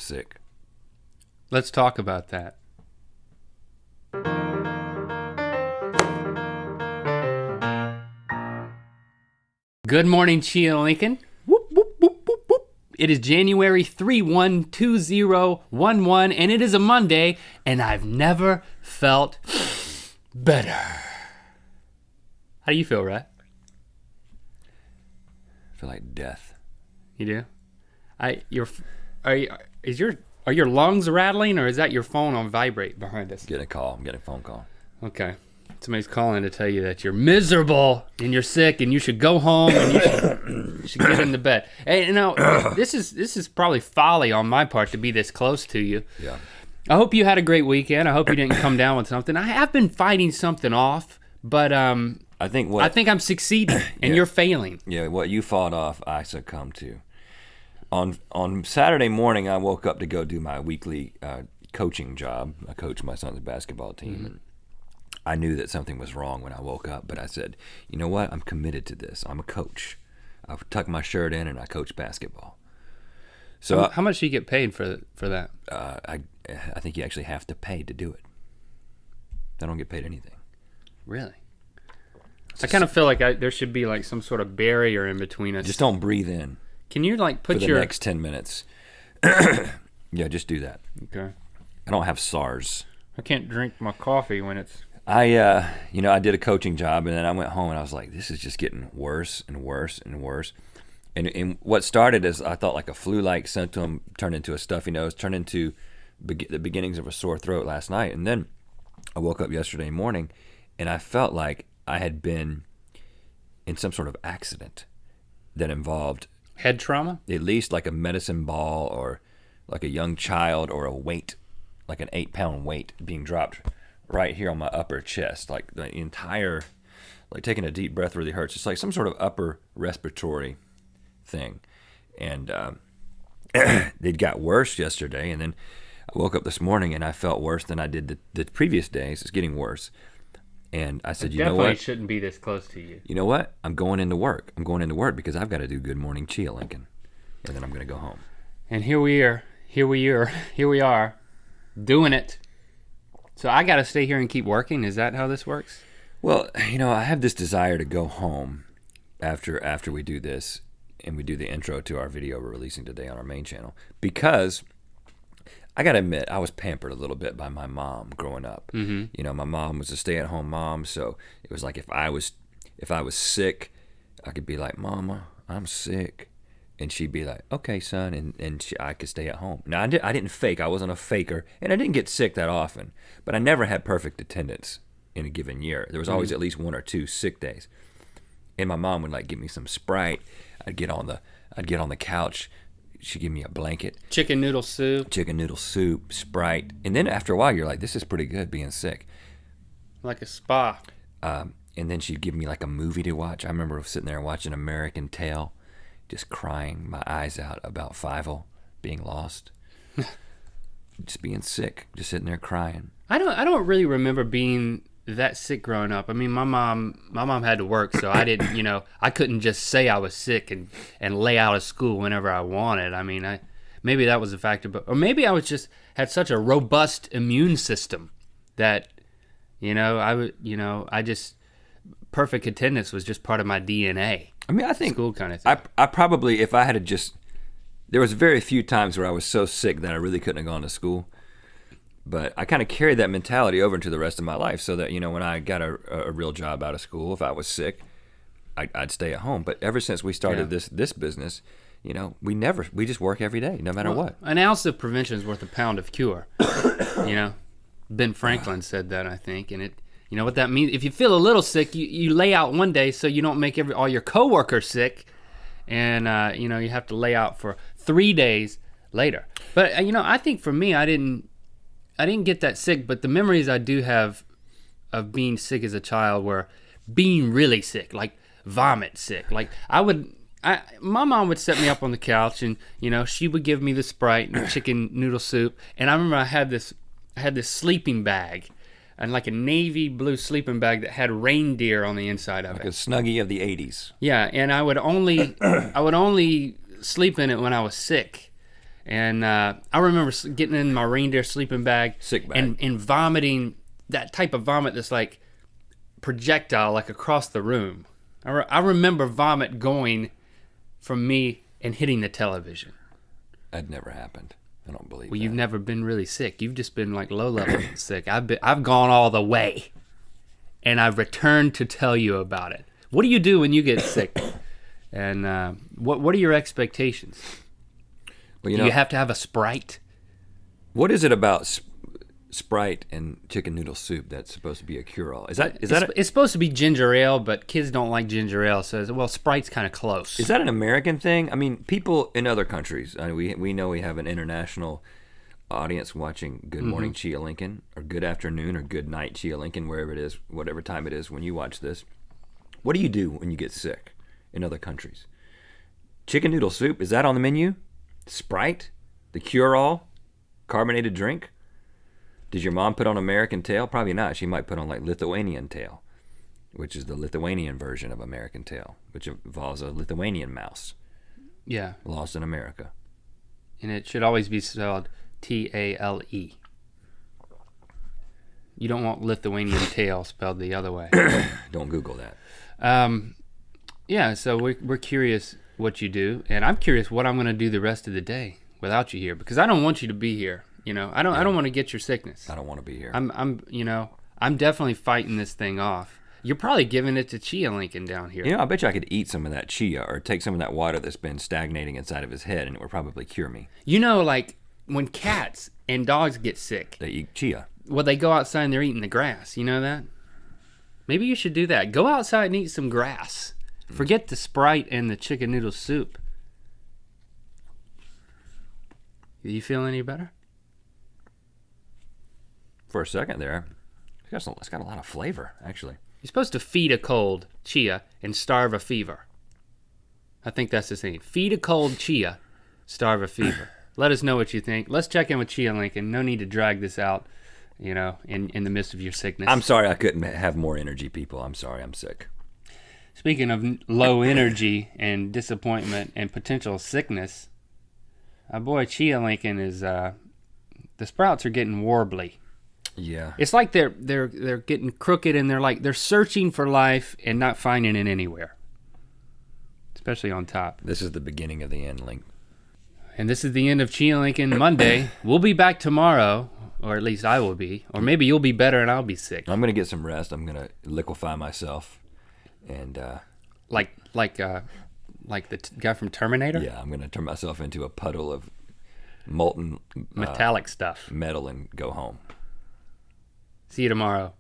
sick. Let's talk about that. Good morning, Chia Lincoln. Whoop, whoop, whoop, whoop, whoop. It is January 312011, and it is a Monday, and I've never felt better. How do you feel, Rhett? I feel like death. You do? Are your lungs rattling, or is that your phone on vibrate behind us? I'm getting a phone call. Okay. Somebody's calling to tell you that you're miserable and you're sick and you should go home and you should get into bed. Hey, this is probably folly on my part to be this close to you. Yeah. I hope you had a great weekend. I hope you didn't come down with something. I have been fighting something off, but I think I'm succeeding and you're failing. Yeah, what you fought off, I succumbed to. On Saturday morning, I woke up to go do my weekly coaching job. I coach my son's basketball team, and I knew that something was wrong when I woke up, but I said, you know what? I'm committed to this. I'm a coach. I tuck my shirt in and I coach basketball. So how much do you get paid for that? I think you actually have to pay to do it. I don't get paid anything. Really? I kind of feel like there should be like some sort of barrier in between us. Just don't breathe in. Can you like put for the next 10 minutes? Yeah, just do that. Okay. I don't have SARS. I can't drink my coffee when it's... I did a coaching job, and then I went home, and I was like, this is just getting worse and worse and worse. And what started as I thought like a flu-like symptom turned into a stuffy nose, turned into the beginnings of a sore throat last night. And then I woke up yesterday morning, and I felt like I had been in some sort of accident that involved... Head trauma? At least like a medicine ball or like a young child or a weight, like an 8-pound weight being dropped right here on my upper chest, like the entire, like taking a deep breath really hurts. It's like some sort of upper respiratory thing. And it got worse yesterday, and then I woke up this morning and I felt worse than I did the previous days. It's getting worse. And I said, you know what? Definitely shouldn't be this close to you. You know what? I'm going into work. I'm going into work because I've got to do Good Morning Chia Lincoln. And then I'm going to go home. And here we are, doing it. So I got to stay here and keep working? Is that how this works? Well, I have this desire to go home after we do this, and we do the intro to our video we're releasing today on our main channel, because I got to admit, I was pampered a little bit by my mom growing up. Mm-hmm. My mom was a stay-at-home mom, so it was like if I was sick, I could be like, Mama, I'm sick. And she'd be like, okay, son, and I could stay at home. Now, I didn't fake. I wasn't a faker, and I didn't get sick that often, but I never had perfect attendance in a given year. There was always at least 1 or 2 sick days. And my mom would like give me some Sprite. I'd get on the couch. She'd give me a blanket. Chicken noodle soup, Sprite. And then after a while, you're like, this is pretty good being sick. Like a spa. And then she'd give me like a movie to watch. I remember sitting there watching American Tail, just crying my eyes out about Fievel being lost. Just being sick, just sitting there crying. I don't really remember being that sick growing up. I mean, my mom had to work, so I didn't, I couldn't just say I was sick and lay out of school whenever I wanted. I mean, maybe that was a factor, or maybe I was just had such a robust immune system that, I just perfect attendance was just part of my DNA. I mean, I think school kind of thing. I probably, if I had there was very few times where I was so sick that I really couldn't have gone to school. But I kind of carried that mentality over into the rest of my life, so that, when I got a real job out of school, if I was sick, I'd stay at home. But ever since we started this business, we just work every day, no matter what. An ounce of prevention is worth a pound of cure. Ben Franklin said that, I think, and it. You know what that means? If you feel a little sick, you lay out one day so you don't make all your coworkers sick, and you have to lay out for 3 days later. But I think for me, I didn't get that sick, but the memories I do have of being sick as a child were being really sick, like vomit sick. Like my mom would set me up on the couch, and she would give me the Sprite and the chicken noodle soup. And I remember I had this sleeping bag, and like a navy blue sleeping bag that had reindeer on the inside of it. Like a Snuggie of the 80s. Yeah, and I would only sleep in it when I was sick. And I remember getting in my reindeer sleeping bag, Sick bag. and vomiting, that type of vomit that's like projectile, like across the room. I remember vomit going from me and hitting the television. That never happened. I don't believe Well, that. you've never been really sick. You've just been like low level sick. I've gone all the way, and I've returned to tell you about it. What do you do when you get sick? And what are your expectations? Well, Do you have to have a Sprite? what is it about Sprite and chicken noodle soup that's supposed to be a cure-all? It's supposed to be ginger ale, but kids don't like ginger ale, so well, Sprite's kind of close. Is that an American thing? I mean, people in other countries. We know we have an international audience watching Good Morning Chia Lincoln, or Good Afternoon, or Good Night Chia Lincoln, wherever it is, whatever time it is when you watch this. What do you do when you get sick in other countries? Chicken noodle soup, is that on the menu? Sprite? The cure-all? Carbonated drink? Does your mom put on American Tail? Probably not. She might put on like Lithuanian Tail, which is the Lithuanian version of American Tail, which involves a Lithuanian mouse Yeah, lost in America. and it should always be spelled Tale. You don't want Lithuanian tail spelled the other way. Don't Google that. Yeah, so we're curious what you do, and I'm curious what I'm going to do the rest of the day without you here, because I don't want you to be here. You know, I don't want to get your sickness. I don't want to be here. I'm definitely fighting this thing off. You're probably giving it to Chia Lincoln down here. You know, I bet you I could eat some of that chia or take some of that water that's been stagnating inside of his head, and it would probably cure me. You know, like when cats and dogs get sick, They eat chia. well, they go outside and they're eating the grass. You know that? Maybe you should do that. Go outside and eat some grass. Forget the Sprite and the chicken noodle soup. Do you feel any better? For a second there, it's got a lot of flavor, actually. You're supposed to feed a cold chia and starve a fever. I think that's the saying. Feed a cold chia, starve a fever. Let us know what you think. Let's check in with Chia Lincoln. No need to drag this out, you know, in the midst of your sickness. I'm sorry I couldn't have more energy, people. I'm sorry I'm sick. Speaking of low energy and disappointment and potential sickness, our boy Chia Lincoln is, the sprouts are getting warbly. Yeah. It's like they're getting crooked, and they're searching for life and not finding it anywhere, especially on top. This is the beginning of the end, Link. And this is the end of Chia Lincoln Monday. We'll be back tomorrow, or at least I will be, or maybe you'll be better and I'll be sick. I'm going to get some rest. I'm going to liquefy myself. And, Like the guy from Terminator? yeah, I'm going to turn myself into a puddle of molten Metallic stuff. metal and go home. See you tomorrow.